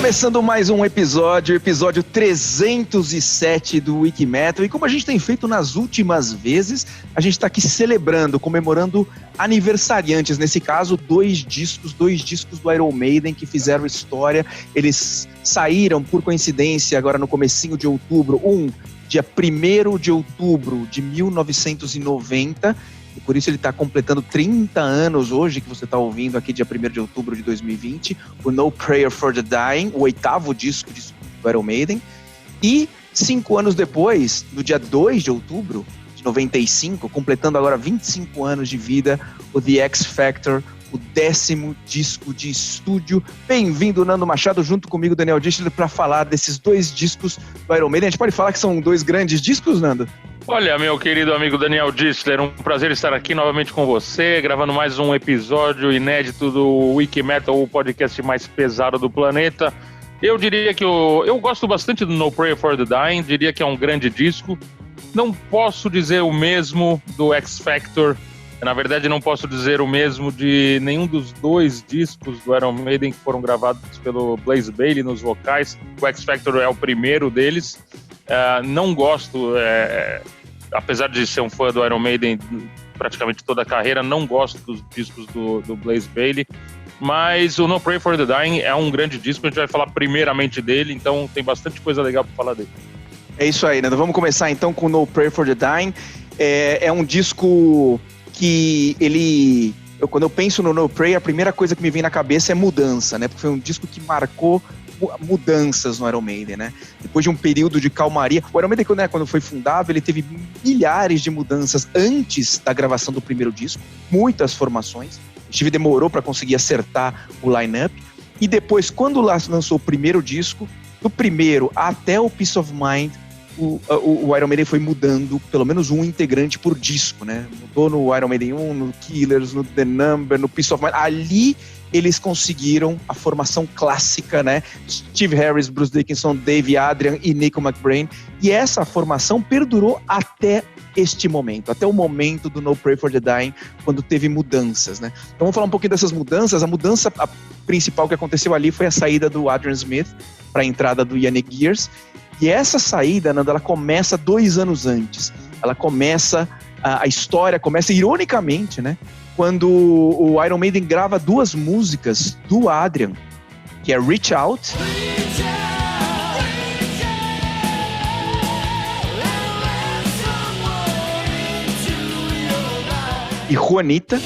Começando mais um episódio 307 do Wikimetal. E como a gente tem feito nas últimas vezes, a gente está aqui celebrando, comemorando aniversariantes. Nesse caso, dois discos do Iron Maiden que fizeram história. Eles saíram, por coincidência, agora no comecinho de outubro. Dia 1º de outubro de 1990. E por isso ele está completando 30 anos hoje, que você está ouvindo aqui, dia 1º de outubro de 2020, o No Prayer for the Dying, o 8º disco do Iron Maiden. E 5 anos depois, no dia 2 de outubro de 95, completando agora 25 anos de vida, o The X Factor, o 10º disco de estúdio. Bem-vindo, Nando Machado, junto comigo, Daniel Dischler, para falar desses dois discos do Iron Maiden. A gente pode falar que são dois grandes discos, Nando? Olha, meu querido amigo Daniel Dischler, um prazer estar aqui novamente com você, gravando mais um episódio inédito do Wikimetal, o podcast mais pesado do planeta. Eu diria que eu gosto bastante do No Prayer for the Dying, diria que é um grande disco. Não posso dizer o mesmo do X Factor, na verdade não posso dizer o mesmo de nenhum dos dois discos do Iron Maiden que foram gravados pelo Blaze Bayley nos vocais. O X Factor é o primeiro deles. Não gosto, apesar de ser um fã do Iron Maiden praticamente toda a carreira, não gosto dos discos do Blaze Bayley, mas o No Prayer for the Dying é um grande disco, a gente vai falar primeiramente dele, então tem bastante coisa legal para falar dele. É isso aí, Nando. Vamos começar então com o No Prayer for the Dying. É um disco que quando eu penso no No Prayer, a primeira coisa que me vem na cabeça é mudança, né? Porque foi um disco que marcou mudanças no Iron Maiden, né? Depois de um período de calmaria, o Iron Maiden, quando foi fundado, ele teve milhares de mudanças antes da gravação do primeiro disco, muitas formações. O Steve demorou para conseguir acertar o line-up, e depois, quando lançou o primeiro disco, do primeiro até o Peace of Mind, o Iron Maiden foi mudando pelo menos um integrante por disco, né? Mudou no Iron Maiden 1, no Killers, no The Number, no Peace of Mind. Ali eles conseguiram a formação clássica, né? Steve Harris, Bruce Dickinson, Dave Adrian e Nico McBrain. E essa formação perdurou até este momento, até o momento do No Prayer for the Dying, quando teve mudanças, né? Então vamos falar um pouquinho dessas mudanças. A mudança principal que aconteceu ali foi a saída do Adrian Smith para a entrada do Yannick Gears. E essa saída, Nando, ela começa 2 anos antes. Ela começa, a história começa ironicamente, né? Quando o Iron Maiden grava 2 músicas do Adrian, que é Reach Out e Juanita.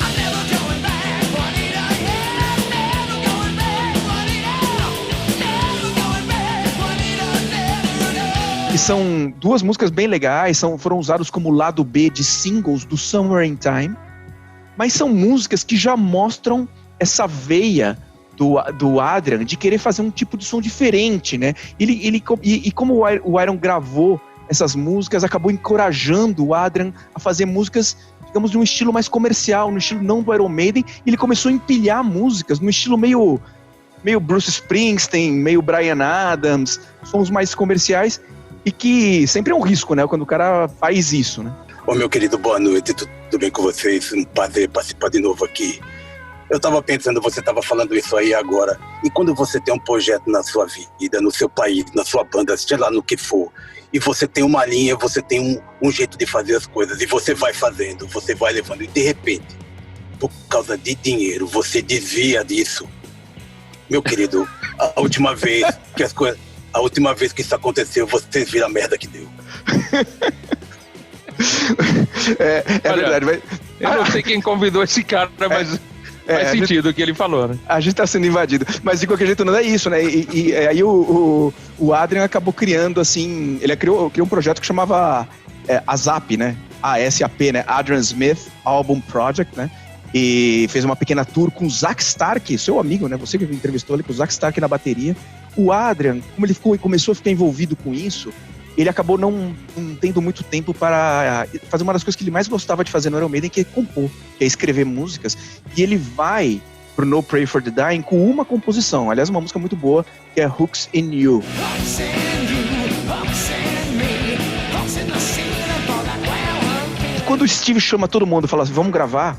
E são 2 músicas bem legais, foram usadas como lado B de singles do Somewhere in Time, mas são músicas que já mostram essa veia do Adrian de querer fazer um tipo de som diferente, né? E como o Iron gravou essas músicas, acabou encorajando o Adrian a fazer músicas, digamos, de um estilo mais comercial, no estilo não do Iron Maiden, e ele começou a empilhar músicas no estilo meio Bruce Springsteen, meio Bryan Adams, sons mais comerciais, e que sempre é um risco, né, quando o cara faz isso, né? Ô, meu querido, boa noite, tudo bem com vocês? Um prazer participar de novo aqui. Eu tava pensando, você tava falando isso aí agora, e quando você tem um projeto na sua vida, no seu país, na sua banda, seja lá no que for, e você tem uma linha, você tem um jeito de fazer as coisas, e você vai fazendo, você vai levando, e de repente, por causa de dinheiro, você desvia disso. Meu querido, a última vez que isso aconteceu, vocês viram a merda que deu. Olha, verdade. Mas eu não sei quem convidou esse cara, mas faz sentido o que ele falou, né? A gente tá sendo invadido. Mas de qualquer jeito não é isso, né? E aí o Adrian acabou criando, assim... Ele criou um projeto que chamava ASAP, né? ASAP, né? Adrian Smith Album Project, né? E fez uma pequena tour com o Zak Stark, seu amigo, né? Você que entrevistou ele, com o Zak Stark na bateria. O Adrian, como ele começou a ficar envolvido com isso, ele acabou não tendo muito tempo para fazer uma das coisas que ele mais gostava de fazer no Iron Maiden, que é compor, que é escrever músicas. E ele vai pro No Prayer for the Dying com uma composição, aliás, uma música muito boa, que é Hooks in You. E quando o Steve chama todo mundo e fala assim, vamos gravar,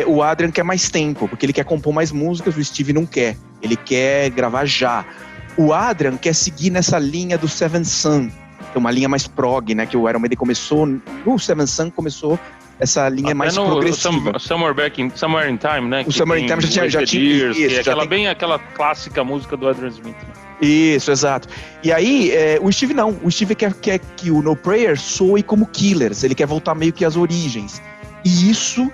o Adrian quer mais tempo, porque ele quer compor mais músicas, o Steve não quer. Ele quer gravar já. O Adrian quer seguir nessa linha do Seventh Son, que é uma linha mais prog, né? Que o Iron Maiden começou, no Seventh Son começou essa linha até mais progressiva. Somewhere in Time, né? O Somewhere in Time já tinha isso, que é bem aquela clássica música do Adrian Smith. Né? Isso, exato. E aí, o Steve não. O Steve quer que o No Prayer soe como Killers. Ele quer voltar meio que às origens. E isso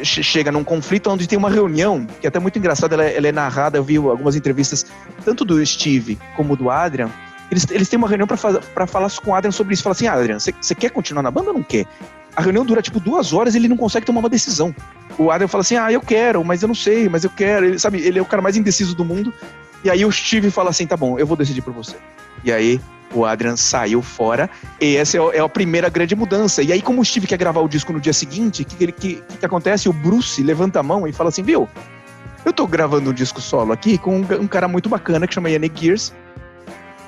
chega num conflito onde tem uma reunião, que é até muito engraçada, ela é narrada, eu vi algumas entrevistas, tanto do Steve como do Adrian. Eles têm uma reunião pra falar com o Adrian sobre isso. Fala assim, Adrian, você quer continuar na banda ou não quer? A reunião dura tipo 2 horas e ele não consegue tomar uma decisão. O Adrian fala assim, eu quero, mas eu não sei, mas eu quero. Ele, sabe, ele é o cara mais indeciso do mundo. E aí o Steve fala assim, tá bom, eu vou decidir por você. E aí o Adrian saiu fora, e essa é a primeira grande mudança. E aí, como o Steve quer gravar o disco no dia seguinte, o que acontece? O Bruce levanta a mão e fala assim, viu, eu tô gravando um disco solo aqui com um cara muito bacana que chama Yannick Gears,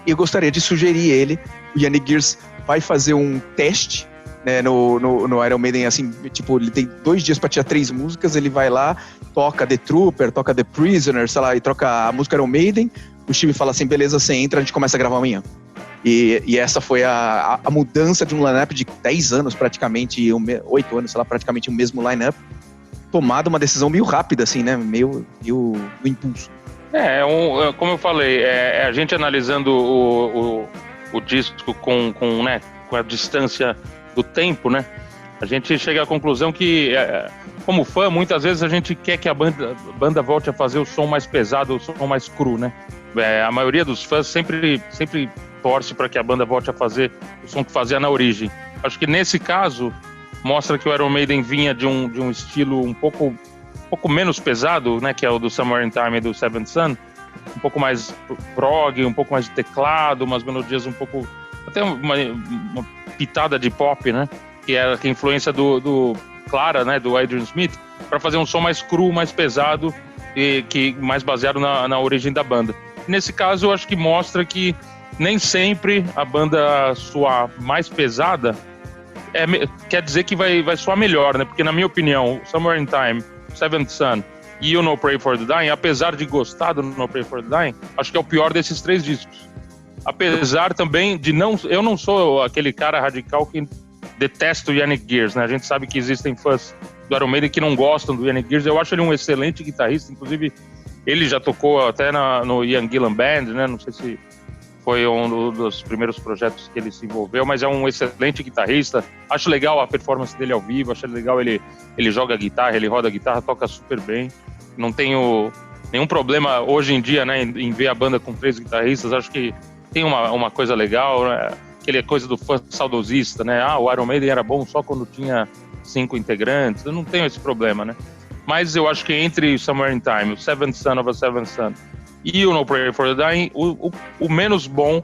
e eu gostaria de sugerir ele. O Yannick Gears vai fazer um teste, né, no Iron Maiden, assim, tipo, ele tem 2 dias pra tirar 3 músicas, ele vai lá, toca The Trooper, toca The Prisoner, sei lá, e troca a música Iron Maiden. O Steve fala assim, beleza, você entra, a gente começa a gravar amanhã. E essa foi a mudança de um line-up de 10 anos, praticamente, 8 anos, sei lá, praticamente o mesmo line-up, tomada uma decisão meio rápida, assim, né, meio do impulso. Como eu falei, a gente analisando o disco com a distância do tempo, né, a gente chega à conclusão que, como fã, muitas vezes a gente quer que a banda volte a fazer o som mais pesado, o som mais cru, né, a maioria dos fãs sempre torce para que a banda volte a fazer o som que fazia na origem. Acho que nesse caso mostra que o Iron Maiden vinha de um estilo um pouco menos pesado, né, que é o do Somewhere in Time e do Seventh Son, um pouco mais prog, um pouco mais de teclado, umas melodias um pouco, até uma pitada de pop, né, que é a influência do clara, né, do Adrian Smith, para fazer um som mais cru, mais pesado e que mais baseado na origem da banda. Nesse caso, eu acho que mostra que nem sempre a banda soar mais pesada quer dizer que vai soar melhor, né? Porque, na minha opinião, Somewhere in Time, Seventh Son e o No Pray for the Dying, apesar de gostar do No Pray for the Dying, acho que é o pior desses 3 discos. Apesar também de eu não sou aquele cara radical que detesta o Yannick Gears, né? A gente sabe que existem fãs do Iron Maiden que não gostam do Yannick Gears. Eu acho ele um excelente guitarrista, inclusive ele já tocou até no Ian Gillan Band, né? Não sei se foi um dos primeiros projetos que ele se envolveu, mas é um excelente guitarrista. Acho legal a performance dele ao vivo, acho legal ele joga guitarra, ele roda guitarra, toca super bem. Não tenho nenhum problema hoje em dia, né, em ver a banda com 3 guitarristas. Acho que tem uma coisa legal, né? Aquela coisa do fã saudosista, né? O Iron Maiden era bom só quando tinha 5 integrantes. Eu não tenho esse problema, né? Mas eu acho que entre Somewhere in Time, o Seventh Son of a Seventh Son e o No Prayer for the Dying, o menos bom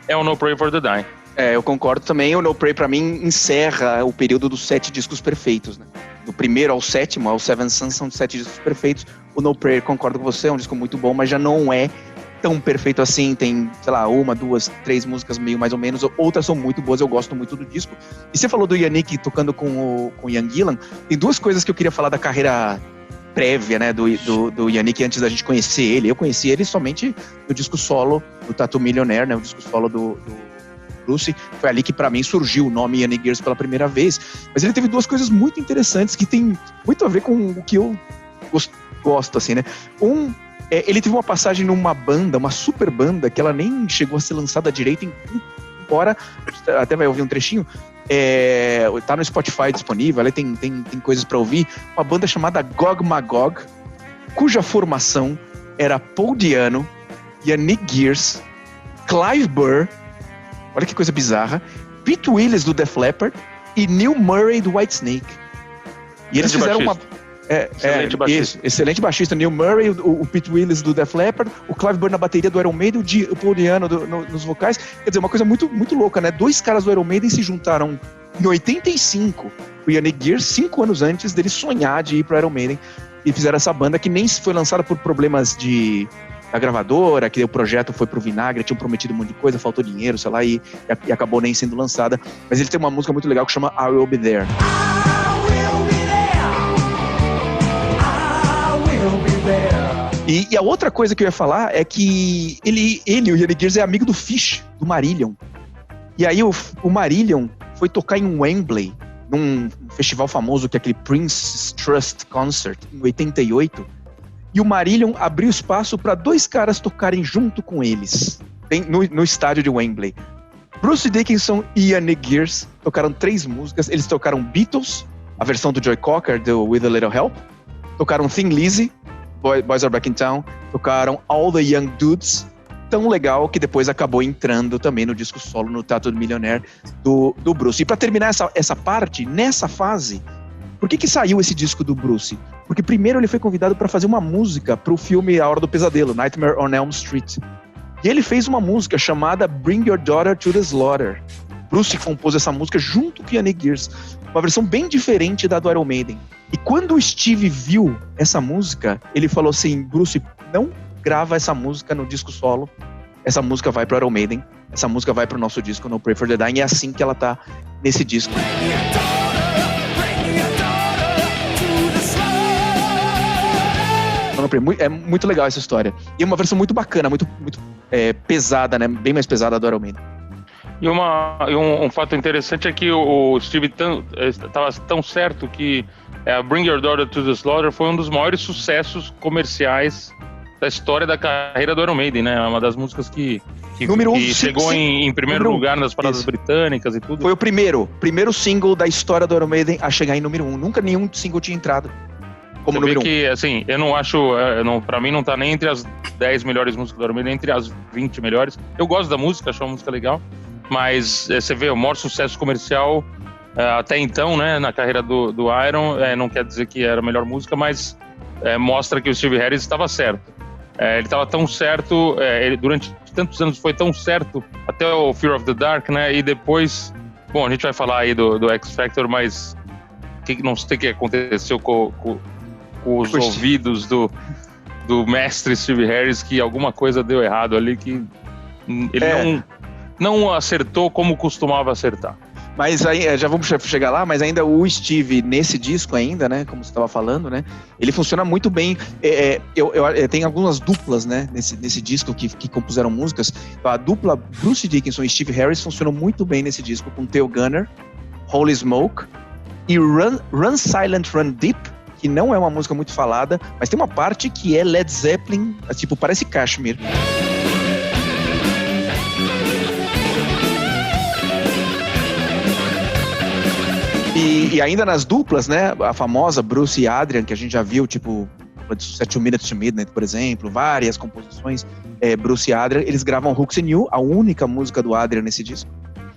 é o No Prayer for the Dying. Eu concordo também. O No Prayer, pra mim, encerra o período dos 7 discos perfeitos, né? Do primeiro ao 7º, ao Seventh Son, são 7 discos perfeitos. O No Prayer, concordo com você, é um disco muito bom, mas já não é tão perfeito assim. Tem, sei lá, 1, 2, 3 músicas meio mais ou menos. Outras são muito boas, eu gosto muito do disco. E você falou do Yannick tocando com o Ian Gillan. Tem 2 coisas que eu queria falar da carreira prévia, né, do Yannick antes da gente conhecer ele. Eu conheci ele somente no disco solo do Tattoo Millionaire, né, o disco solo do Bruce. Foi ali que pra mim surgiu o nome Yannick Gears pela primeira vez. Mas ele teve 2 coisas muito interessantes que tem muito a ver com o que eu gosto, assim, né. Ele teve uma passagem numa banda, uma super banda, que ela nem chegou a ser lançada direito, embora, até vai ouvir um trechinho, tá no Spotify disponível, ali tem coisas pra ouvir. Uma banda chamada Gog Magog, cuja formação era Paul Di'Anno, Yannick Gears, Clive Burr, olha que coisa bizarra, Pete Willis do Def Leppard e Neil Murray do Whitesnake. E eles fizeram excelente baixista, Neil Murray, o Pete Willis do Def Leppard, o Clive Burr na bateria do Iron Maiden, o Paul Di'Anno nos vocais. Quer dizer, uma coisa muito, muito louca, né? 2 caras do Iron Maiden se juntaram em 85, o Yannick Gears, 5 anos antes dele sonhar de ir pro Iron Maiden, e fizeram essa banda que nem foi lançada por problemas da gravadora, que o projeto foi pro vinagre, tinham prometido um monte de coisa, faltou dinheiro, sei lá, e acabou nem sendo lançada. Mas ele tem uma música muito legal que chama I Will Be There. E a outra coisa que eu ia falar é que ele o Yanni Gears, é amigo do Fish, do Marillion. E aí o Marillion foi tocar em Wembley, num festival famoso que é aquele Prince's Trust Concert, em 88. E o Marillion abriu espaço para 2 caras tocarem junto com eles, no estádio de Wembley. Bruce Dickinson e Yanni Gears tocaram 3 músicas. Eles tocaram Beatles, a versão do Joy Cocker, do With a Little Help. Tocaram Thin Lizzy, Boys Are Back in Town. Tocaram All the Young Dudes. Tão legal que depois acabou entrando também no disco solo, no Tattooed Millionaire do Bruce. E para terminar essa parte, nessa fase, por que saiu esse disco do Bruce? Porque primeiro ele foi convidado para fazer uma música para o filme A Hora do Pesadelo, Nightmare on Elm Street. E ele fez uma música chamada Bring Your Daughter to the Slaughter. Bruce compôs essa música junto com Yanni Gears, uma versão bem diferente da do Iron Maiden. E quando o Steve viu essa música, ele falou assim: Bruce, não grava essa música no disco solo, essa música vai pro Iron Maiden, essa música vai pro nosso disco No Pray for the Dying, e é assim que ela tá nesse disco. É muito legal essa história. E é uma versão muito bacana, muito pesada, né? Bem mais pesada do Iron Maiden. E um fato interessante é que o Steve estava tão certo que Bring Your Daughter to the Slaughter foi um dos maiores sucessos comerciais da história da carreira do Iron Maiden, né? Uma das músicas que chegou em primeiro lugar nas paradas britânicas e tudo. Foi o primeiro single da história do Iron Maiden a chegar em número 1. Nunca nenhum single tinha entrado como número 1. Que, assim, eu não acho, pra mim não tá nem entre as 10 melhores músicas do Iron Maiden, nem entre as 20 melhores. Eu gosto da música, acho uma música legal, mas você vê o maior sucesso comercial até então, né, na carreira do Iron, não quer dizer que era a melhor música, mas mostra que o Steve Harris estava certo. Ele estava tão certo, ele durante tantos anos foi tão certo, até o Fear of the Dark, né, e depois, bom, a gente vai falar aí do X Factor, mas não sei o que aconteceu com os ouvidos do mestre Steve Harris, que alguma coisa deu errado ali, que ele não acertou como costumava acertar. Mas aí, já vamos chegar lá, mas ainda o Steve, nesse disco ainda, né, como você estava falando, né, ele funciona muito bem. Tem algumas duplas, né, nesse disco que compuseram músicas. A dupla Bruce Dickinson e Steve Harris funcionam muito bem nesse disco, com Theo Gunner, Holy Smoke e Run Silent, Run Deep, que não é uma música muito falada, mas tem uma parte que é Led Zeppelin, tipo, parece Kashmir. E ainda nas duplas, né, a famosa Bruce e Adrian, que a gente já viu, tipo, 2 Minutes to Midnight, por exemplo, várias composições, Bruce e Adrian, eles gravam Hooks and You, a única música do Adrian nesse disco.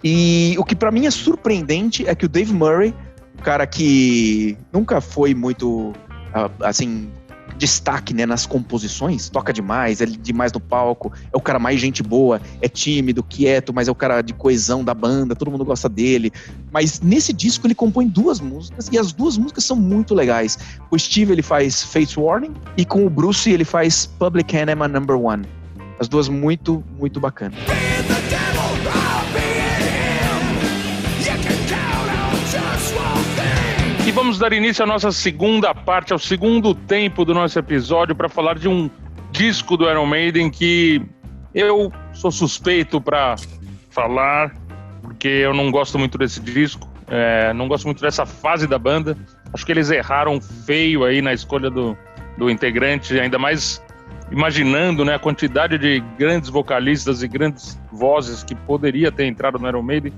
E o que pra mim é surpreendente é que o Dave Murray, o cara que nunca foi muito, assim, destaque, né, nas composições, toca demais, é demais no palco, é o cara mais gente boa, é tímido, quieto, mas é o cara de coesão da banda, todo mundo gosta dele. Mas nesse disco ele compõe 2 músicas, e as 2 músicas são muito legais. O Steve, ele faz Fate's Warning, e com o Bruce ele faz Public Enema No. 1. As 2 muito, muito bacanas. E vamos dar início à nossa segunda parte, ao segundo tempo do nosso episódio, para falar de um disco do Iron Maiden que eu sou suspeito para falar, porque eu não gosto muito desse disco, não gosto muito dessa fase da banda. Acho que eles erraram feio aí na escolha do integrante, ainda mais imaginando, né, a quantidade de grandes vocalistas e grandes vozes que poderia ter entrado no Iron Maiden.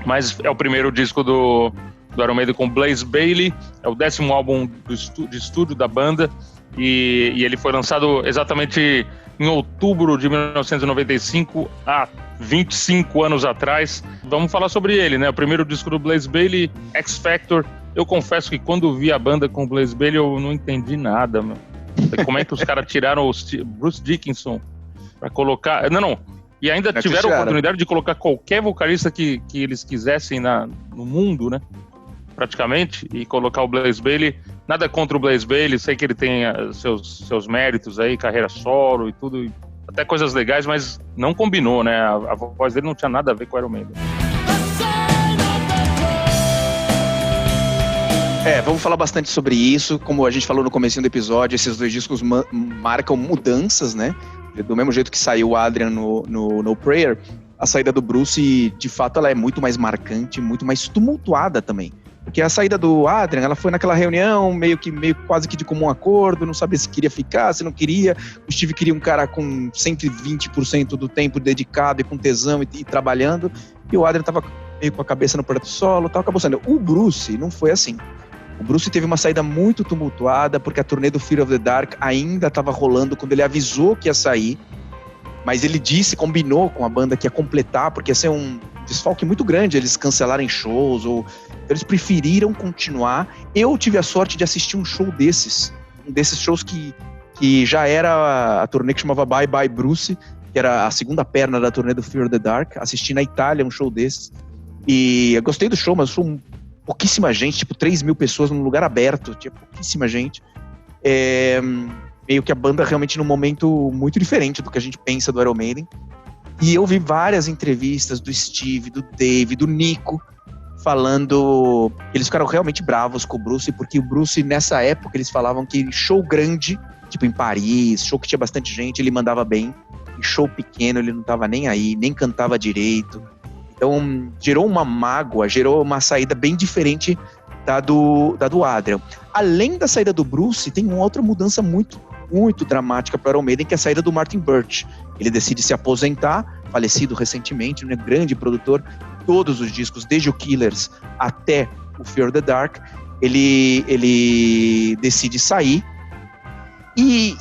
Mas é o primeiro disco do Iron Maiden com Blaze Bayley, é o 10º álbum de estúdio da banda, e ele foi lançado exatamente em outubro de 1995, há 25 anos atrás. Vamos falar sobre ele, né? O primeiro disco do Blaze Bayley, X Factor. Eu confesso que quando vi a banda com o Blaze Bayley eu não entendi nada, meu. Como é que os caras tiraram o Bruce Dickinson para colocar... Não. E ainda tiveram a oportunidade de colocar qualquer vocalista que eles quisessem no mundo, né? Praticamente, e colocar o Blaze Bayley. Nada contra o Blaze Bayley, sei que ele tem seus méritos aí, carreira solo e tudo, até coisas legais, mas não combinou, né? A voz dele não tinha nada a ver com o Iron Maiden. Vamos falar bastante sobre isso. Como a gente falou no comecinho do episódio, esses dois discos marcam mudanças, né? Do mesmo jeito que saiu o Adrian no Prayer, a saída do Bruce, de fato, ela é muito mais marcante, muito mais tumultuada também. Porque a saída do Adrian, ela foi naquela reunião, meio quase que de comum acordo, não sabia se queria ficar, se não queria. O Steve queria um cara com 120% do tempo dedicado e com tesão e trabalhando. E o Adrian tava meio com a cabeça no projeto solo, tal, acabou saindo. O Bruce não foi assim. O Bruce teve uma saída muito tumultuada, porque a turnê do Fear of the Dark ainda estava rolando quando ele avisou que ia sair. Mas ele combinou com a banda que ia completar, porque ia ser um desfalque muito grande, eles cancelarem shows, eles preferiram continuar. Eu tive a sorte de assistir um desses shows que já era a turnê que chamava Bye Bye Bruce, que era a segunda perna da turnê do Fear of the Dark. Assisti na Itália um show desses, e eu gostei do show, mas pouquíssima gente, tipo 3 mil pessoas num lugar aberto, tinha pouquíssima gente. Meio que a banda realmente num momento muito diferente do que a gente pensa do Iron Maiden. E eu vi várias entrevistas do Steve, do Dave, do Nico, falando que eles ficaram realmente bravos com o Bruce, porque o Bruce, nessa época, eles falavam que show grande, tipo em Paris, show que tinha bastante gente, ele mandava bem. Em show pequeno, ele não tava nem aí, nem cantava direito. Então, gerou uma mágoa, gerou uma saída bem diferente da do Adrian. Além da saída do Bruce, tem uma outra mudança muito, muito dramática para o Iron Maiden, que é a saída do Martin Birch. Ele decide se aposentar, falecido recentemente, um grande produtor, todos os discos, desde o Killers até o Fear the Dark, ele decide sair. E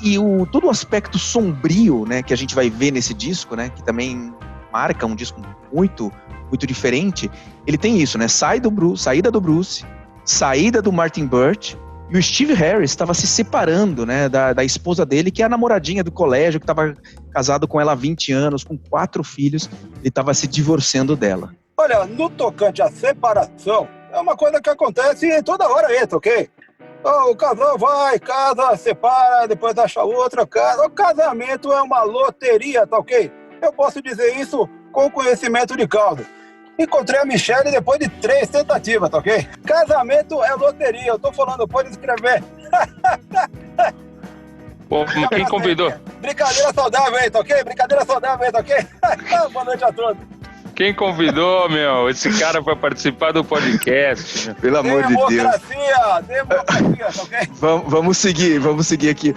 todo o aspecto sombrio, né, que a gente vai ver nesse disco, né, que também marca um disco muito, muito diferente, ele tem isso, né, saída do Bruce, saída do Martin Birch, e o Steve Harris estava se separando, né, da esposa dele, que é a namoradinha do colégio, que estava casado com ela há 20 anos, com 4 filhos, ele estava se divorciando dela. Olha, no tocante à separação, é uma coisa que acontece toda hora aí, tá ok? O casal vai, casa, separa, depois acha outra casa. O casamento é uma loteria, tá ok? Eu posso dizer isso com conhecimento de causa. Encontrei a Michelle depois de 3 tentativas, tá ok? Casamento é loteria, eu tô falando, pode escrever. Pô, quem convidou? Brincadeira saudável aí, tá ok? Brincadeira saudável aí, tá ok? Boa noite a todos. Quem convidou, esse cara para participar do podcast? Pelo amor de Deus. Democracia, tá ok? Vamos seguir aqui.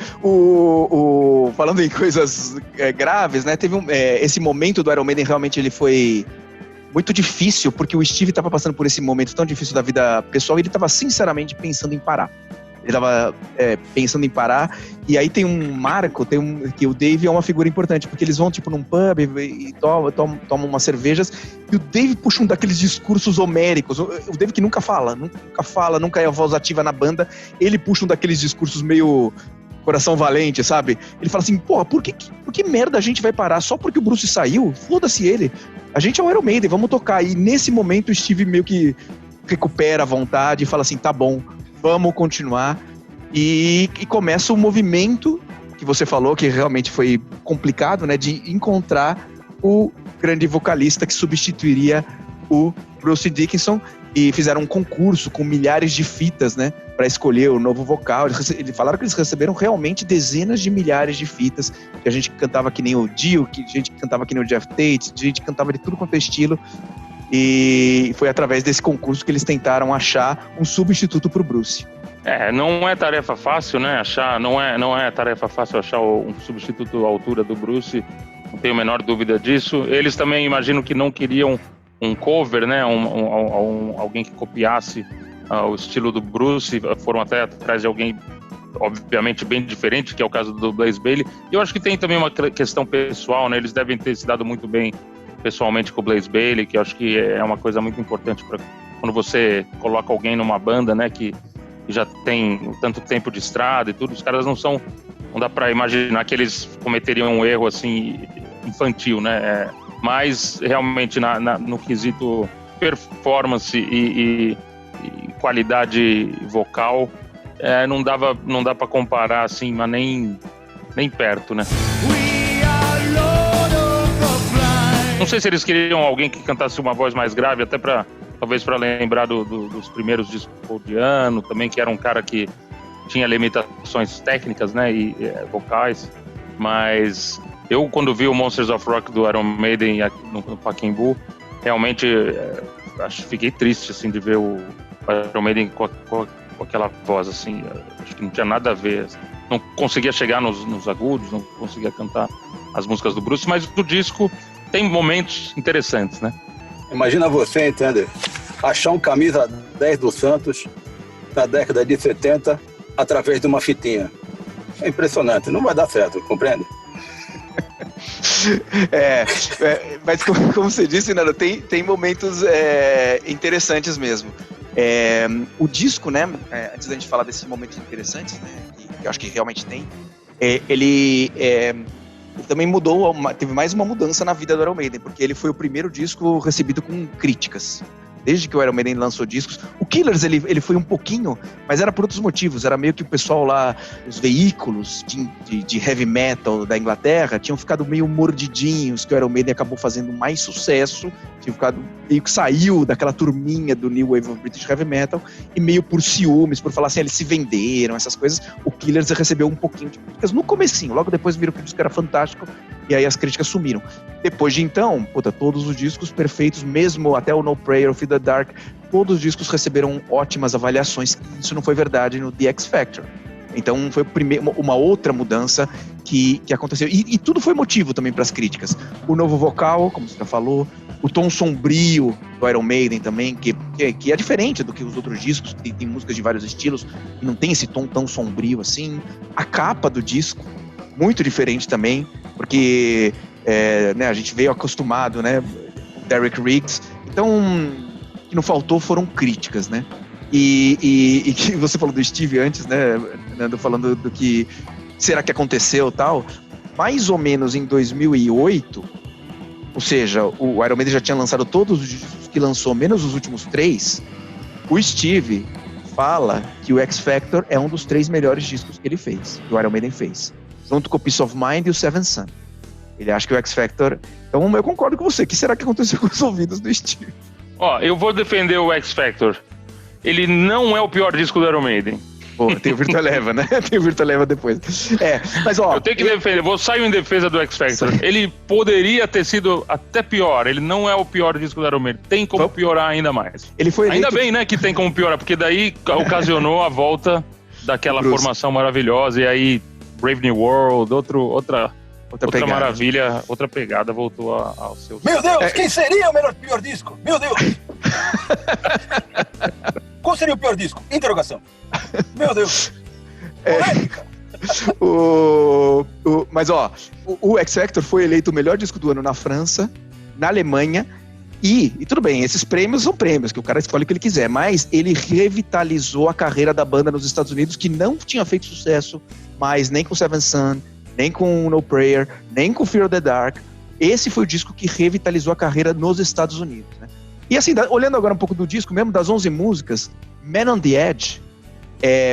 Falando em coisas graves, né? Teve esse momento do Iron Maiden, realmente ele foi muito difícil, porque o Steve estava passando por esse momento tão difícil da vida pessoal, e ele estava sinceramente pensando em parar. Ele estava pensando em parar, e aí tem um marco, que o Dave é uma figura importante, porque eles vão tipo num pub e tomam umas cervejas, e o Dave puxa um daqueles discursos homéricos. O Dave que nunca fala, nunca é a voz ativa na banda, ele puxa um daqueles discursos meio coração valente, sabe? Ele fala assim, porra, por que merda a gente vai parar? Só porque o Bruce saiu? Foda-se ele. A gente é o Iron Maiden, vamos tocar. E nesse momento o Steve meio que recupera a vontade e fala assim, tá bom, vamos continuar. E começa o movimento que você falou, que realmente foi complicado, né? De encontrar o grande vocalista que substituiria o Bruce Dickinson. E fizeram um concurso com milhares de fitas, né? Para escolher o novo vocal. Eles falaram que eles receberam realmente dezenas de milhares de fitas. Que a gente cantava que nem o Dio, que a gente cantava que nem o Jeff Tate, a gente cantava de tudo quanto é estilo. E foi através desse concurso que eles tentaram achar um substituto para o Bruce. Não é tarefa fácil, né? Não é tarefa fácil achar um substituto à altura do Bruce. Não tenho a menor dúvida disso. Eles também imagino que não queriam um cover, né? Alguém que copiasse o estilo do Bruce. Foram até atrás de alguém, obviamente, bem diferente, que é o caso do Blaze Bayley. E eu acho que tem também uma questão pessoal, né? Eles devem ter se dado muito bem pessoalmente com o Blaze Bayley, que eu acho que é uma coisa muito importante para quando você coloca alguém numa banda, né? Que já tem tanto tempo de estrada e tudo. Os caras não dá para imaginar que eles cometeriam um erro assim infantil, né? Mas realmente no quesito performance e qualidade vocal, não dá para comparar assim, mas nem perto, né? Não sei se eles queriam alguém que cantasse uma voz mais grave, até para talvez para lembrar dos primeiros discos de ano, também, que era um cara que tinha limitações técnicas, né, e vocais, mas eu, quando vi o Monsters of Rock do Iron Maiden no Pacaembu, realmente fiquei triste, assim, de ver o Iron Maiden com aquela voz, assim, acho que não tinha nada a ver, não conseguia chegar nos agudos, não conseguia cantar as músicas do Bruce, mas o disco tem momentos interessantes, né? Imagina você, entende? Achar um camisa 10 do Santos na década de 70 através de uma fitinha. É impressionante, não vai dar certo, compreende? Mas como você disse, Nando, tem momentos interessantes mesmo. O disco, né, antes da gente falar desses momentos interessantes, né, que eu acho que realmente tem, ele também teve mais uma mudança na vida do Iron Maiden, porque ele foi o primeiro disco recebido com críticas. Desde que o Iron Maiden lançou discos, o Killers ele foi um pouquinho, mas era por outros motivos, era meio que o pessoal lá, os veículos de heavy metal da Inglaterra tinham ficado meio mordidinhos, que o Iron Maiden acabou fazendo mais sucesso, tinha ficado, meio que saiu daquela turminha do New Wave of British Heavy Metal, e meio por ciúmes, por falar assim, eles se venderam, essas coisas, o Killers recebeu um pouquinho de críticas no comecinho, logo depois viram que o disco era fantástico, e aí as críticas sumiram. Depois de então, todos os discos perfeitos, mesmo até o No Prayer, o Fear the Dark, todos os discos receberam ótimas avaliações. Isso não foi verdade no The X Factor. Então foi uma outra mudança que aconteceu. E tudo foi motivo também para as críticas. O novo vocal, como você já falou, o tom sombrio do Iron Maiden também, que é diferente do que os outros discos, tem músicas de vários estilos, e não tem esse tom tão sombrio assim. A capa do disco, muito diferente também, porque né, a gente veio acostumado, né, com Derek Riggs, então o que não faltou foram críticas, né, e que você falou do Steve antes, né, Nando, falando do que será que aconteceu tal, mais ou menos em 2008, ou seja, o Iron Maiden já tinha lançado todos os discos que lançou, menos os últimos 3, o Steve fala que o X Factor é um dos 3 melhores discos que ele fez, que o Iron Maiden fez, junto com o Peace of Mind e o Seventh Son. Ele acha que o X Factor... Então eu concordo com você. O que será que aconteceu com os ouvidos do Steve? Eu vou defender o X Factor. Ele não é o pior disco do Iron Maiden. Pô, tem o Virtua Leva, né? Tem o Virtua Leva depois. Mas eu tenho que defender. Vou sair em defesa do X Factor. Ele poderia ter sido até pior. Ele não é o pior disco do Iron Maiden. Tem como piorar ainda mais. Ele foi eleito... Ainda bem, né, que tem como piorar, porque daí ocasionou a volta daquela formação maravilhosa. E aí, Brave New World, outra maravilha, outra pegada voltou ao seu... Meu Deus, quem seria o pior disco? Meu Deus! Qual seria o pior disco? Interrogação. Meu Deus! Mas o X Factor foi eleito o melhor disco do ano na França, na Alemanha, e tudo bem, esses prêmios são prêmios, que o cara escolhe o que ele quiser, mas ele revitalizou a carreira da banda nos Estados Unidos, que não tinha feito sucesso mais nem com Seventh Son, nem com No Prayer, nem com Fear the Dark. Esse foi o disco que revitalizou a carreira nos Estados Unidos, né? E assim, olhando agora um pouco do disco mesmo, das 11 músicas, Man on the Edge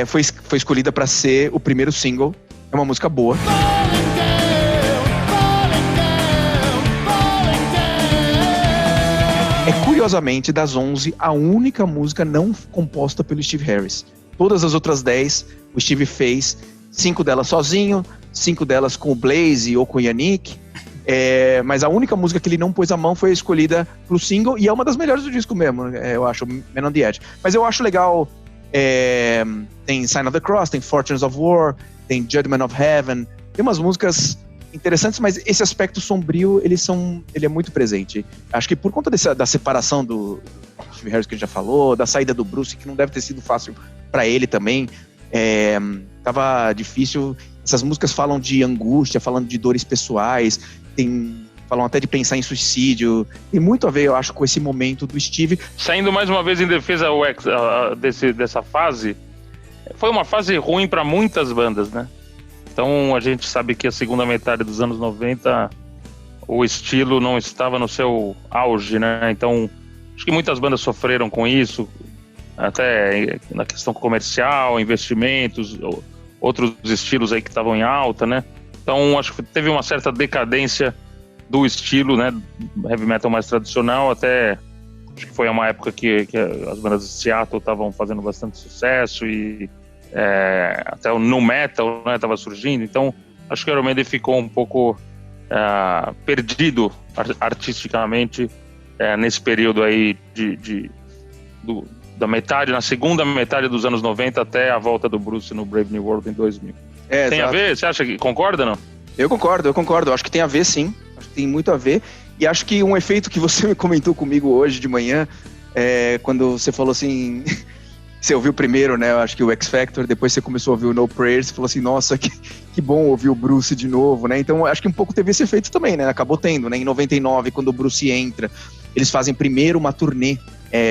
foi escolhida para ser o primeiro single. É uma música boa. É curiosamente, das 11, a única música não composta pelo Steve Harris. Todas as outras 10, o Steve fez, 5 delas sozinho, 5 delas com o Blaze ou com o Yannick, mas a única música que ele não pôs a mão foi escolhida pro single, e é uma das melhores do disco mesmo, eu acho, Man on the Edge. Mas eu acho legal, tem Sign of the Cross, tem Fortunes of War, tem Judgment of Heaven, tem umas músicas interessantes, mas esse aspecto sombrio, ele é muito presente. Acho que por conta da separação do Steve Harris que a gente já falou, da saída do Bruce, que não deve ter sido fácil para ele também, tava difícil. Essas músicas falam de angústia, falam de dores pessoais, falam até de pensar em suicídio. Tem muito a ver, eu acho, com esse momento do Steve. Saindo mais uma vez em defesa dessa fase, foi uma fase ruim para muitas bandas, né? Então a gente sabe que a segunda metade dos anos 90 o estilo não estava no seu auge, né? Então acho que muitas bandas sofreram com isso, até na questão comercial, investimentos, outros estilos aí que estavam em alta, né? Então acho que teve uma certa decadência do estilo, né, heavy metal mais tradicional, até Acho que foi uma época que as bandas de Seattle estavam fazendo bastante sucesso e até o nu metal, né, estava surgindo. Então, acho que o Iron Maiden ficou um pouco perdido artisticamente nesse período aí na segunda metade dos anos 90 até a volta do Bruce no Brave New World em 2000. Tem a ver? Você acha que concorda ou não? Eu concordo. Acho que tem a ver, sim. Acho que tem muito a ver. E acho que um efeito que você me comentou comigo hoje de manhã, quando você falou assim... Você ouviu primeiro, né? Eu acho que o X Factor, depois você começou a ouvir o No Prayers, você falou assim, nossa, que bom ouvir o Bruce de novo, né? Então, acho que um pouco teve esse efeito também, né? Acabou tendo, né? Em 99, quando o Bruce entra, eles fazem primeiro uma turnê,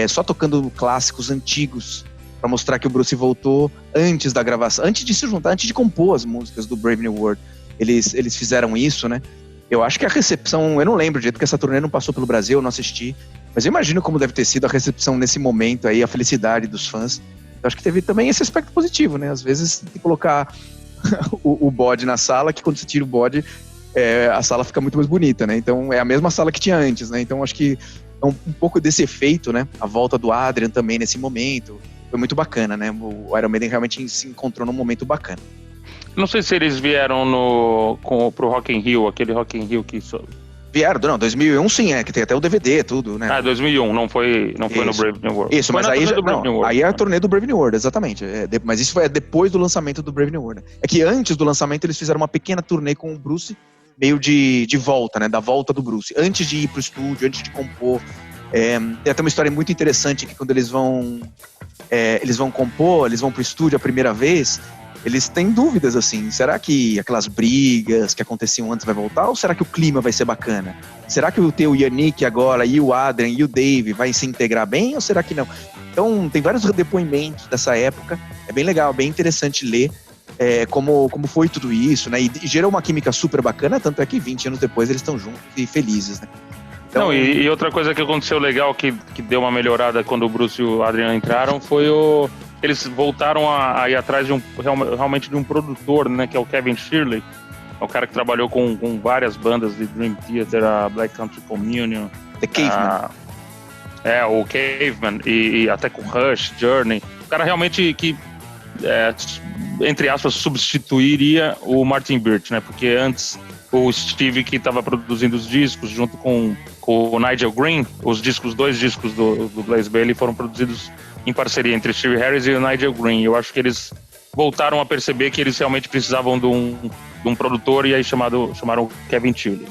só tocando clássicos antigos, pra mostrar que o Bruce voltou antes da gravação, antes de se juntar, antes de compor as músicas do Brave New World. Eles fizeram isso, né? Eu acho que a recepção, eu não lembro direito, porque essa turnê não passou pelo Brasil, eu não assisti, mas eu imagino como deve ter sido a recepção nesse momento aí, a felicidade dos fãs. Eu acho que teve também esse aspecto positivo, né? Às vezes tem que colocar o bode na sala, que quando você tira o bode, a sala fica muito mais bonita, né? Então é a mesma sala que tinha antes, né? Então acho que um pouco desse efeito, né? A volta do Adrian também nesse momento foi muito bacana, né? O Iron Maiden realmente se encontrou num momento bacana. Não sei se eles vieram pro Rock in Rio, aquele Rock in Rio que... Vieram, não, 2001 sim, que tem até o DVD, tudo, né? 2001, não foi no Brave New World. Isso, mas aí é a turnê do Brave New World, exatamente. Mas isso foi depois do lançamento do Brave New World. É que antes do lançamento eles fizeram uma pequena turnê com o Bruce, meio de volta, né? Da volta do Bruce. Antes de ir pro estúdio, antes de compor. Tem até uma história muito interessante que quando eles vão compor, eles vão pro estúdio a primeira vez... Eles têm dúvidas, assim, será que aquelas brigas que aconteciam antes vai voltar ou será que o clima vai ser bacana? Será que o Yannick agora e o Adrian e o Dave vai se integrar bem ou será que não? Então, tem vários depoimentos dessa época, é bem legal, bem interessante ler como foi tudo isso, né? E gerou uma química super bacana, tanto é que 20 anos depois eles estão juntos e felizes, né? Então... Não, e outra coisa que aconteceu legal, que deu uma melhorada quando o Bruce e o Adrian entraram, foi eles voltaram a ir atrás realmente de um produtor, né, que é o Kevin Shirley. É o cara que trabalhou com várias bandas de Dream Theater, a Black Country Communion. The Caveman. O Caveman, e até com Rush, Journey. O cara realmente que, entre aspas, substituiria o Martin Birch, né, porque antes o Steve que estava produzindo os discos junto com o Nigel Green, os dois discos do Blaze Bayley foram produzidos em parceria entre Steve Harris e o Nigel Green. Eu acho que eles voltaram a perceber que eles realmente precisavam de um produtor e aí chamaram o Kevin Shirley.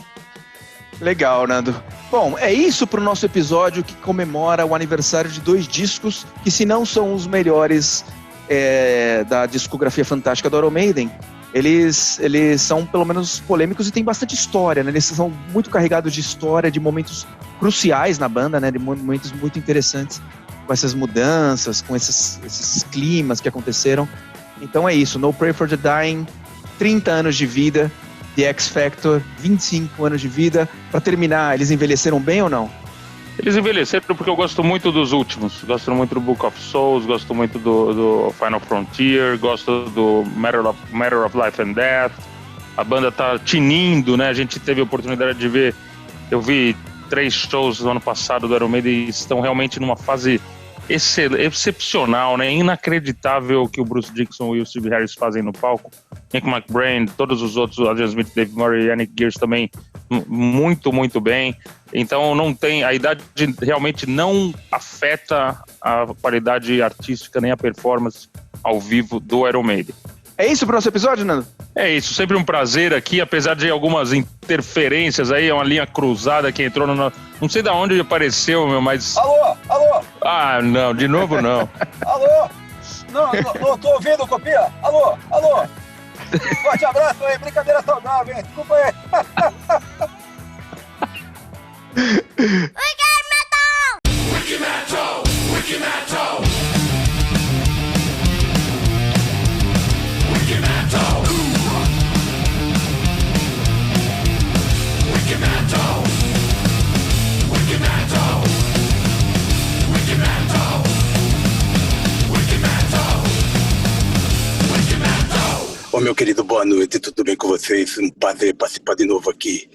Legal, Nando. Bom, é isso pro nosso episódio que comemora o aniversário de 2 discos que, se não são os melhores da discografia fantástica do Iron Maiden, eles são pelo menos polêmicos e tem bastante história, né? Eles são muito carregados de história, de momentos cruciais na banda, né? De momentos muito interessantes, com essas mudanças, com esses climas que aconteceram. Então é isso, No Prayer for the Dying, 30 anos de vida, The X Factor, 25 anos de vida. Para terminar, eles envelheceram bem ou não? Eles envelheceram porque eu gosto muito dos últimos. Gosto muito do Book of Souls, gosto muito do Final Frontier, gosto do Matter of Life and Death. A banda tá tinindo, né? A gente teve a oportunidade de ver, eu vi 3 shows no ano passado do Iron Maiden e estão realmente numa fase excepcional, né? Inacreditável o que o Bruce Dickinson e o Steve Harris fazem no palco. Nick McBrain, todos os outros, Adrian Smith, Dave Murray, Yannick Gears também muito, muito bem. Então a idade realmente não afeta a qualidade artística nem a performance ao vivo do Iron Maiden. É isso pro nosso episódio, Nando? É isso, sempre um prazer aqui, apesar de algumas interferências aí, é uma linha cruzada que entrou no... Não sei de onde apareceu, mas... Alô? Ah, não, de novo não. Alô? Não tô ouvindo, Copia. Alô? Forte abraço aí, brincadeira saudável, hein? Desculpa aí. Wiki Metal! Wiki Metal! Wiki Metal! Wiki Metal! Wiki Metal! Wiki Metal! Wiki Metal! Wiki Metal! Ô, meu querido, boa noite, tudo bem com vocês? Um prazer participar de novo aqui.